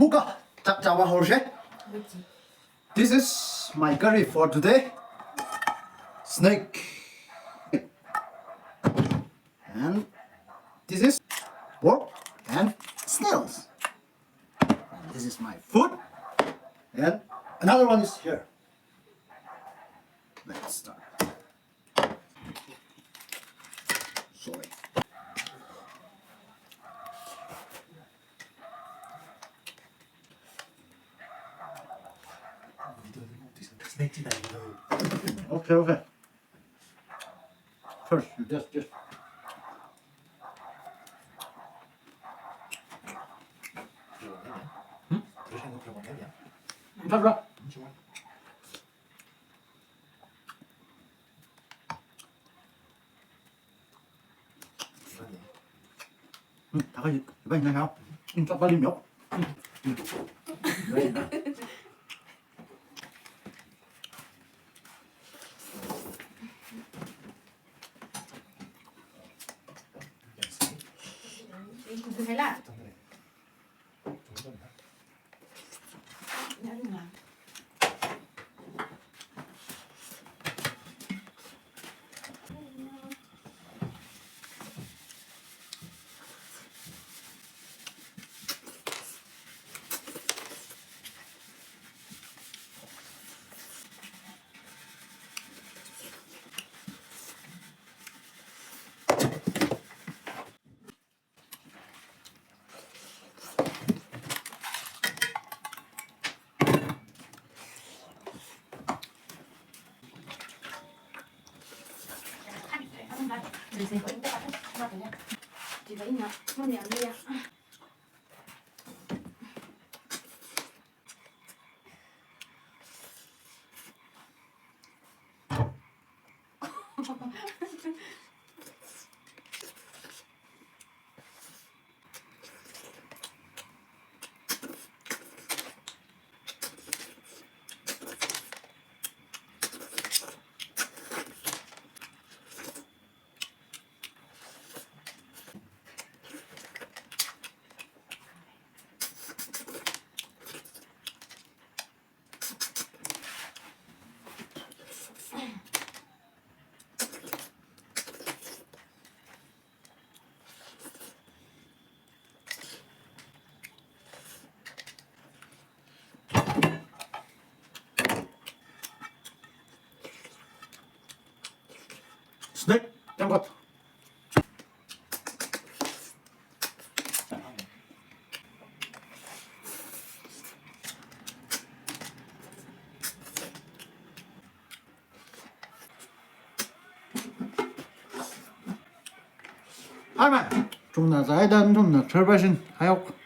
Muka, tak jawa horshe. This is my curry for today. Snake. And this is pork and snails. And this is my food. And another one is here. Let's start. Sorry. Okay. First, you just. 잡아. 다가 이거 있나요? 좀 빨리 몇. Thế là đã đúng là chị thấy nhá, nó nhẹ đi ạ. 스낵 짱것. 아마 좀나 자이단 좀나 철바신 하역.